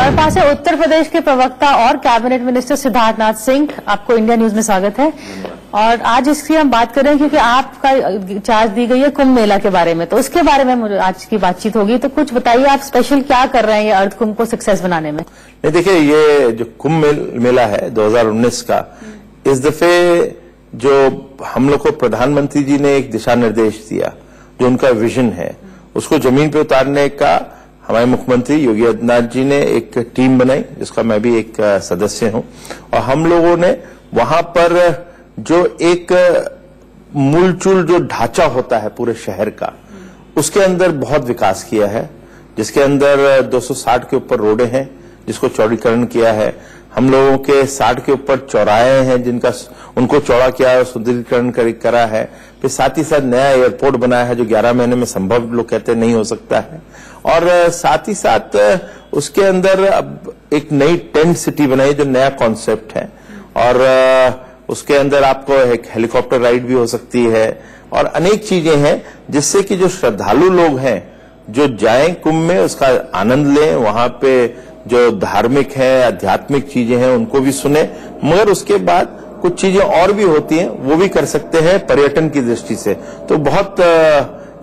हमारे पास है उत्तर प्रदेश के प्रवक्ता और कैबिनेट मिनिस्टर सिद्धार्थनाथ सिंह। आपको इंडिया न्यूज में स्वागत है। और आज इसकी हम बात कर रहे हैं क्योंकि आपका चार्ज दी गई है कुंभ मेला के बारे में, तो उसके बारे में मुझे आज की बातचीत होगी। तो कुछ बताइए, आप स्पेशल क्या कर रहे हैं ये अर्थ कुंभ को सक्सेस बनाने में? नहीं, देखिए, ये जो कुंभ मेला है 2019 का, इस दफे जो हम लोग को प्रधानमंत्री जी ने एक दिशा निर्देश दिया, जो उनका विजन है, उसको जमीन पे उतारने का हमारे मुख्यमंत्री योगी आदित्यनाथ जी ने एक टीम बनाई, जिसका मैं भी एक सदस्य हूं। और हम लोगों ने वहां पर जो एक मूलचूल जो ढांचा होता है पूरे शहर का, उसके अंदर बहुत विकास किया है, जिसके अंदर 260 के ऊपर रोडें हैं, जिसको चौड़ीकरण किया है। हम लोगों के 60 के ऊपर चौराहे हैं, जिनका उनको चौड़ा किया है, सुदृढ़ीकरण करा है। फिर साथ ही साथ नया एयरपोर्ट बनाया है, जो 11 महीने में संभव लोग कहते हैं नहीं हो सकता है। और साथ ही साथ उसके अंदर अब एक नई टेंट सिटी बनाई, जो नया कॉन्सेप्ट है। और उसके अंदर आपको एक हेलीकॉप्टर राइड भी हो सकती है और अनेक चीजें हैं, जिससे कि जो श्रद्धालु लोग हैं जो जाएं कुंभ में, उसका आनंद लें, वहां पे जो धार्मिक है, आध्यात्मिक चीजें हैं, उनको भी सुने। मगर उसके बाद कुछ चीजें और भी होती हैं, वो भी कर सकते हैं पर्यटन की दृष्टि से। तो बहुत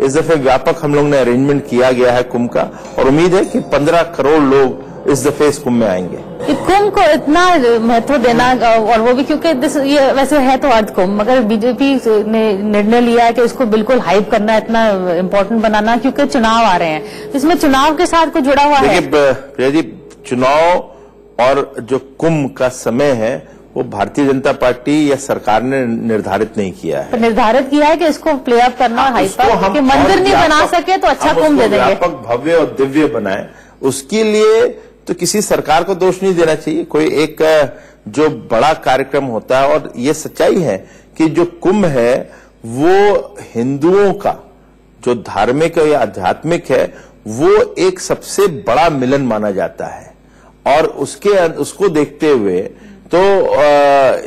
इस दफे व्यापक हम लोग ने अरेंजमेंट किया गया है कुंभ का, और उम्मीद है कि 15 करोड़ लोग इस दफे इस कुंभ में आएंगे। कुंभ को इतना महत्व देना, और वो भी क्योंकि ये वैसे है तो अर्थ कुंभ, मगर बीजेपी ने निर्णय लिया है कि इसको बिल्कुल हाइप करना, इतना इम्पोर्टेंट बनाना, क्योंकि चुनाव आ रहे हैं। इसमें चुनाव के साथ कुछ जुड़ा हुआ है? प्रिया जी, चुनाव और जो कुंभ का समय है, वो भारतीय जनता पार्टी या सरकार ने निर्धारित नहीं किया है। निर्धारित किया है कि इसको प्ले अप करना, हाइप कि मंदिर नहीं बना सके तो अच्छा कुंभ दे देंगे, व्यापक भव्य और दिव्य बनाए। उसके लिए तो किसी सरकार को दोष नहीं देना चाहिए। कोई एक जो बड़ा कार्यक्रम होता है, और ये सच्चाई है कि जो कुंभ है वो हिंदुओं का जो धार्मिक या आध्यात्मिक है, वो एक सबसे बड़ा मिलन माना जाता है। और उसको देखते हुए तो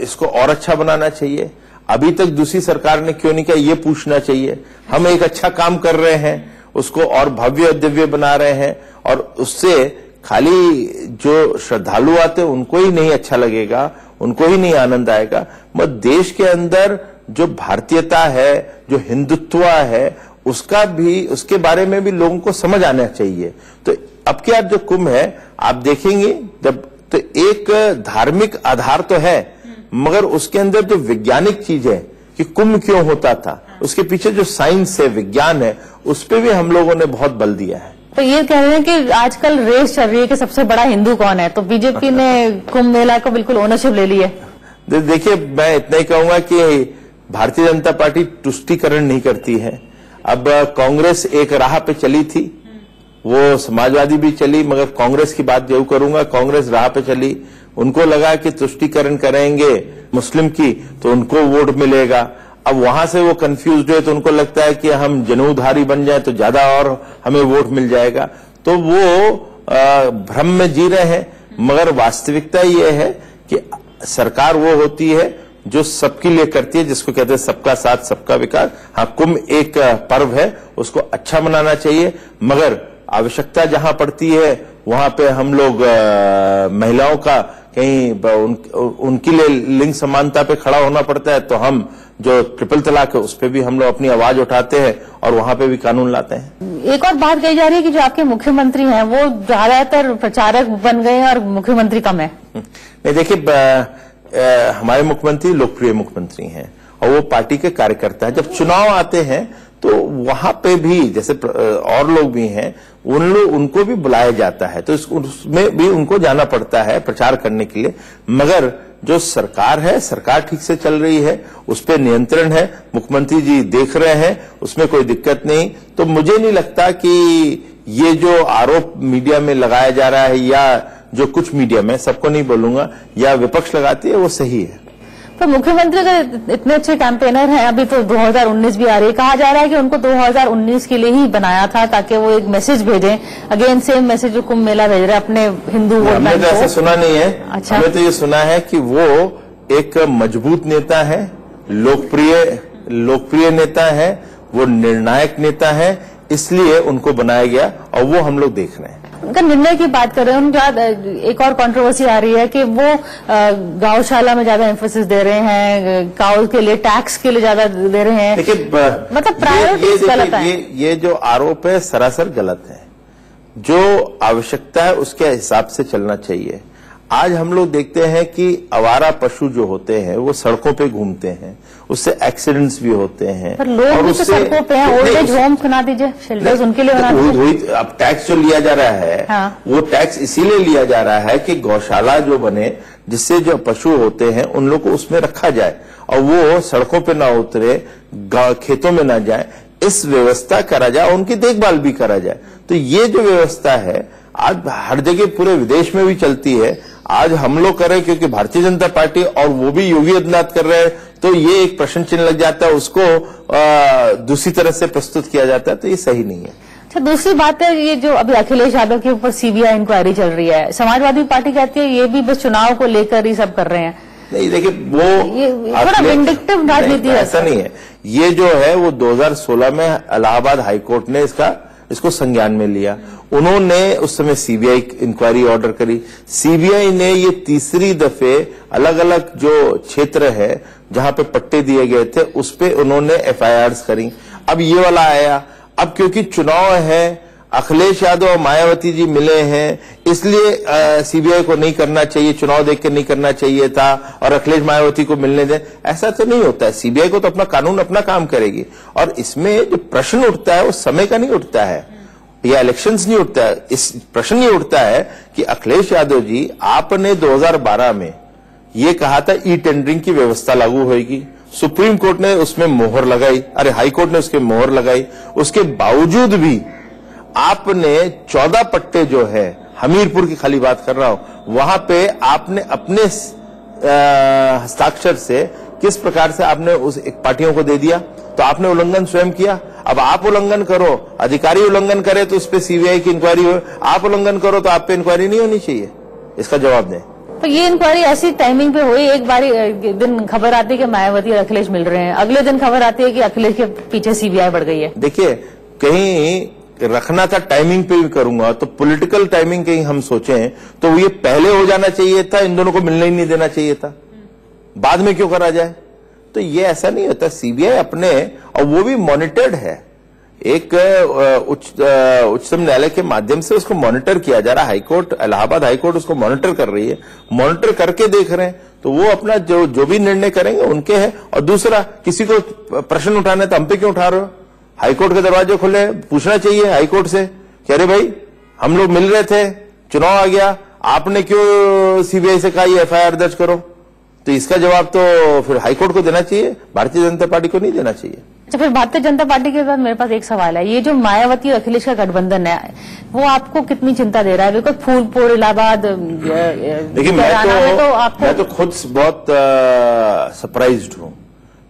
इसको और अच्छा बनाना चाहिए। अभी तक दूसरी सरकार ने क्यों नहीं किया, ये पूछना चाहिए। हम एक अच्छा काम कर रहे हैं, उसको और भव्य और दिव्य बना रहे हैं, और उससे खाली जो श्रद्धालु आते हैं उनको ही नहीं अच्छा लगेगा, उनको ही नहीं आनंद आएगा। मगर देश के अंदर जो भारतीयता है, जो हिंदुत्व है, उसका भी, उसके बारे में भी लोगों को समझ आना चाहिए। तो अब के आप जो कुंभ है, आप देखेंगे जब, तो एक धार्मिक आधार तो है, मगर उसके अंदर जो वैज्ञानिक चीज है कि कुंभ क्यों होता था, उसके पीछे जो साइंस है, विज्ञान है, उस पर भी हम लोगों ने बहुत बल दिया है। तो ये कह रहे हैं कि आजकल रेस चल रही है कि सबसे बड़ा हिंदू कौन है, तो बीजेपी ने कुंभ मेला को बिल्कुल ओनरशिप ले ली है। देखिए, मैं इतना ही कहूंगा कि भारतीय जनता पार्टी तुष्टीकरण नहीं करती है। अब कांग्रेस एक राह पे चली थी, वो समाजवादी भी चली, मगर कांग्रेस की बात जरूर करूंगा। कांग्रेस राह पे चली, उनको लगा कि तुष्टीकरण करेंगे मुस्लिम की तो उनको वोट मिलेगा। अब वहां से वो कंफ्यूज हुए, तो उनको लगता है कि हम जनेऊधारी बन जाए तो ज्यादा और हमें वोट मिल जाएगा। तो वो भ्रम में जी रहे हैं। मगर वास्तविकता ये है कि सरकार वो होती है जो सबके लिए करती है, जिसको कहते हैं सबका साथ सबका विकास। हाँ, कुंभ एक पर्व है, उसको अच्छा मनाना चाहिए, मगर आवश्यकता जहां पड़ती है वहां पे हम लोग महिलाओं का कहीं उनके लिए लिंग समानता पे खड़ा होना पड़ता है, तो हम जो ट्रिपल तलाक है उस पे भी हम लोग अपनी आवाज उठाते हैं और वहां पे भी कानून लाते हैं। एक और बात कही जा रही है कि जो आपके मुख्यमंत्री हैं वो ज्यादातर प्रचारक बन गए हैं और मुख्यमंत्री कम है। नहीं, देखिए, हमारे मुख्यमंत्री लोकप्रिय मुख्यमंत्री हैं और वो पार्टी के कार्यकर्ता है। जब चुनाव आते हैं तो वहां पे भी, जैसे और लोग भी हैं, उनको भी बुलाया जाता है, तो उसमें भी उनको जाना पड़ता है प्रचार करने के लिए। मगर जो सरकार है, सरकार ठीक से चल रही है, उस पर नियंत्रण है, मुख्यमंत्री जी देख रहे हैं, उसमें कोई दिक्कत नहीं। तो मुझे नहीं लगता कि ये जो आरोप मीडिया में लगाया जा रहा है, या जो कुछ मीडिया में, सबको नहीं बोलूंगा, या विपक्ष लगाती है, वो सही है। तो मुख्यमंत्री अगर इतने अच्छे कैंपेनर हैं, अभी तो 2019 भी आ रही है, कहा जा रहा है कि उनको 2019 के लिए ही बनाया था ताकि वो एक मैसेज भेजें, अगेन सेम मैसेज जो कुंभ मेला भेज रहे हैं अपने हिंदू वोट बैंक को। हमने तो ऐसा सुना नहीं है। अच्छा, हमने तो ये सुना है कि वो एक मजबूत नेता है, लोकप्रिय नेता है, वो निर्णायक नेता है, इसलिए उनको बनाया गया, और वो हम लोग देख रहे हैं। उनका निर्णय की बात कर रहे हैं, उनका एक और कंट्रोवर्सी आ रही है कि वो गौशाला में ज्यादा एम्फोसिस दे रहे हैं, काउस के लिए टैक्स के लिए ज्यादा दे रहे हैं। देखिए, मतलब प्रायोरिटीज गलत है। ये जो आरोप है सरासर गलत है। जो आवश्यकता है उसके हिसाब से चलना चाहिए। आज हम लोग देखते हैं कि आवारा पशु जो होते हैं वो सड़कों पे घूमते हैं, उससे एक्सीडेंट्स भी होते हैं। पर लोग भी तो सड़कों पे हैं, ओल्ड एज होम बना दीजिए, शेल्टर्स उनके लिए बना दीजिए। अब टैक्स जो लिया जा रहा है, हाँ। वो टैक्स इसीलिए लिया जा रहा है कि गौशाला जो बने, जिससे जो पशु होते हैं उन लोग को उसमें रखा जाए और वो सड़कों पे ना उतरे, खेतों में ना जाए, इस व्यवस्था करा जाए, उनकी देखभाल भी करा जाए। तो ये जो व्यवस्था है आज हर जगह पूरे विदेश में भी चलती है। आज हम लोग कर रहे हैं क्योंकि भारतीय जनता पार्टी और वो भी योगी आदित्यनाथ कर रहे हैं, तो ये एक प्रश्न चिन्ह लग जाता है, उसको दूसरी तरह से प्रस्तुत किया जाता है, तो ये सही नहीं है। अच्छा, दूसरी बात है ये जो अभी अखिलेश यादव के ऊपर सीबीआई इंक्वायरी चल रही है, समाजवादी पार्टी कहती है ये भी बस चुनाव को लेकर ही सब कर रहे हैं। नहीं, देखिए वो थोड़ा विंडिक्टिव राजनीति है। ऐसा नहीं है। ये जो है वो 2016 में इलाहाबाद हाईकोर्ट ने इसको संज्ञान में लिया। उन्होंने उस समय सीबीआई इंक्वायरी ऑर्डर करी। सीबीआई ने ये तीसरी दफे अलग अलग जो क्षेत्र है जहां पे पट्टे दिए गए थे उस पे उन्होंने एफआईआर्स करी। अब ये वाला आया। अब क्योंकि चुनाव है, अखिलेश यादव और मायावती जी मिले हैं, इसलिए सीबीआई को नहीं करना चाहिए, चुनाव देख के नहीं करना चाहिए था और अखिलेश मायावती को मिलने दें। ऐसा तो नहीं होता है। सीबीआई को तो अपना कानून अपना काम करेगी। और इसमें जो प्रश्न उठता है वो समय का नहीं उठता है या इलेक्शंस नहीं उठता है। इस प्रश्न नहीं उठता है कि अखिलेश यादव जी, आपने 2012 में ये कहा था ई टेंडरिंग की व्यवस्था लागू होगी, सुप्रीम कोर्ट ने उसमें मोहर लगाई, हाई कोर्ट ने उसके मोहर लगाई। उसके बावजूद भी आपने 14 पट्टे जो है, हमीरपुर की खाली बात कर रहा हूं, वहां पे आपने अपने हस्ताक्षर से किस प्रकार से आपने उस एक पार्टियों को दे दिया। तो आपने उल्लंघन स्वयं किया। अब आप उल्लंघन करो, अधिकारी उल्लंघन करे तो उस पर सीबीआई की इंक्वायरी हो, आप उल्लंघन करो तो आप पे इंक्वायरी नहीं होनी चाहिए। इसका जवाब दें। तो ये इंक्वायरी ऐसी टाइमिंग पे हुई, एक बारी दिन खबर आती है कि मायावती और अखिलेश मिल रहे हैं, अगले दिन खबर आती है कि अखिलेश के पीछे सीबीआई बढ़ गई है। देखिए, कहीं रखना था टाइमिंग पे भी करूंगा तो पॉलिटिकल टाइमिंग कहीं हम सोचें तो ये पहले हो जाना चाहिए था, इन दोनों को मिलने ही नहीं देना चाहिए था, बाद में क्यों करा जाए। तो ये ऐसा नहीं होता। सीबीआई अपने, और वो भी मॉनिटर्ड है, एक उच्चतम न्यायालय के माध्यम से उसको मॉनिटर किया जा रहा है। हाईकोर्ट, इलाहाबाद हाईकोर्ट उसको मॉनिटर कर रही है, मॉनिटर करके देख रहे हैं। तो वो अपना जो भी निर्णय करेंगे उनके हैं। और दूसरा, किसी को प्रश्न उठाना है तो हम पे क्यों उठा रहे हो। हाईकोर्ट के दरवाजे खुले, पूछना चाहिए हाईकोर्ट से कि अरे भाई हम लोग मिल रहे थे, चुनाव आ गया, आपने क्यों सीबीआई से कहा ये एफआईआर दर्ज करो। तो इसका जवाब तो फिर हाईकोर्ट को देना चाहिए, भारतीय जनता पार्टी को नहीं देना चाहिए। अच्छा, फिर भारतीय जनता पार्टी के बाद मेरे पास एक सवाल है, ये जो मायावती और अखिलेश का गठबंधन है वो आपको कितनी चिंता दे रहा है। बिकॉज फूलपुर, इलाहाबाद, देखिए मैं तो खुद बहुत सरप्राइज्ड हूं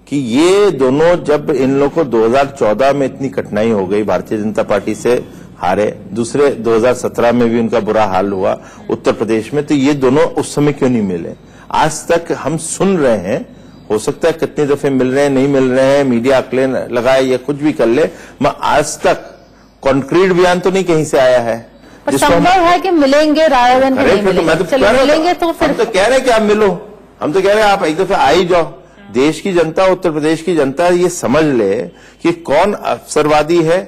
कि ये दोनों, जब इन लोग को 2014 में इतनी कठिनाई हो गई, भारतीय जनता पार्टी से हारे, दूसरे 2017 में भी उनका बुरा हाल हुआ उत्तर प्रदेश में, तो ये दोनों उस समय क्यों नहीं मिले। आज तक हम सुन रहे हैं, हो सकता है कितनी दफे मिल रहे हैं, नहीं मिल रहे हैं, मीडिया अकले लगाए या कुछ भी कर ले, मैं आज तक कॉन्क्रीट बयान तो नहीं कहीं से आया है। संभव है कि मिलेंगे, रायगंज मिलेंगे तो फिर हम तो कह रहे हैं कि आप मिलो, हम तो कह रहे हैं आप एक दफे आ ही जाओ। देश की जनता, उत्तर प्रदेश की जनता ये समझ ले कि कौन अवसरवादी है,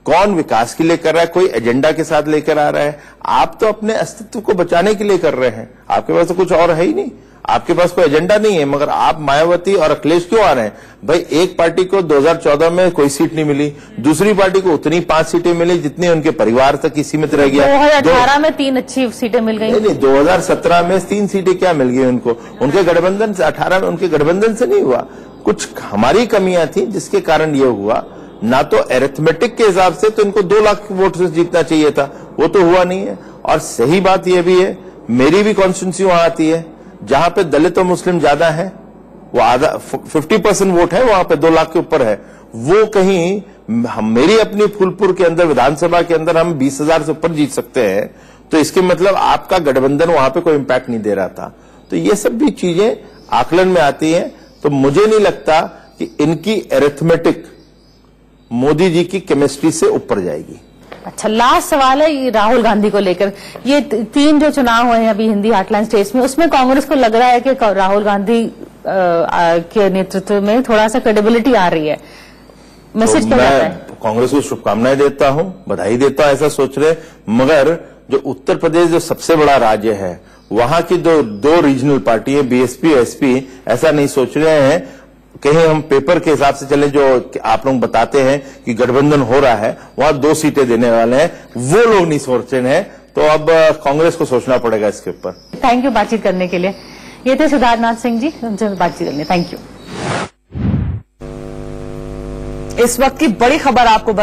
कौन विकास के लिए कर रहा है, कोई एजेंडा के साथ लेकर आ रहा है। आप तो अपने अस्तित्व को बचाने के लिए कर रहे हैं, आपके पास तो कुछ और है ही नहीं, आपके पास कोई एजेंडा नहीं है। मगर आप मायावती और अखिलेश क्यों आ रहे हैं। भाई, एक पार्टी को 2014 में कोई सीट नहीं मिली, दूसरी पार्टी को उतनी 5 सीटें मिली जितनी उनके परिवार तक ही सीमित रह गया। 2018 में 3 अच्छी सीटें मिल गई। नहीं, 2017 में 3 सीटें क्या मिल गई उनको, उनके गठबंधन से। 18 में उनके गठबंधन से नहीं हुआ, कुछ हमारी कमियां थी जिसके कारण ये हुआ। ना तो एरिथमेटिक के हिसाब से तो इनको 2 लाख वोट से जीतना चाहिए था, वो तो हुआ नहीं है। और सही बात यह भी है, मेरी भी कॉन्स्टिट्यूंसी वहां आती है जहां पे दलित और मुस्लिम ज्यादा है, वो आधा 50% वोट है, वहां पे 2 लाख के ऊपर है। वो कहीं मेरी अपनी फूलपुर के अंदर, विधानसभा के अंदर हम 20,000 से ऊपर जीत सकते हैं, तो इसके मतलब आपका गठबंधन वहां पे कोई इंपैक्ट नहीं दे रहा था। तो ये सब भी चीजें आकलन में आती हैं। तो मुझे नहीं लगता कि इनकी एरिथमेटिक मोदी जी की केमिस्ट्री से ऊपर जाएगी। अच्छा, लास्ट सवाल है ये राहुल गांधी को लेकर। ये 3 जो चुनाव हुए हैं अभी हिंदी हार्टलैंड स्टेट्स में, उसमें कांग्रेस को लग रहा है कि राहुल गांधी के नेतृत्व में थोड़ा सा क्रेडिबिलिटी आ रही है। मैसेज क्या जाता है? कांग्रेस को शुभकामनाएं देता हूं, बधाई देता हूं, ऐसा सोच रहे। मगर जो उत्तर प्रदेश जो सबसे बड़ा राज्य है, वहां की दो रीजनल पार्टी है, बीएसपी एसपी, ऐसा नहीं सोच रहे हैं। कहीं हम पेपर के हिसाब से चले, जो आप लोग बताते हैं कि गठबंधन हो रहा है, वहां 2 सीटें देने वाले हैं, वो लोग नहीं सोच रहे हैं। तो अब कांग्रेस को सोचना पड़ेगा इसके ऊपर। थैंक यू बातचीत करने के लिए। ये थे सिद्धार्थनाथ सिंह जी, उनसे बातचीत करने। Thank you. इस वक्त की बड़ी खबर आपको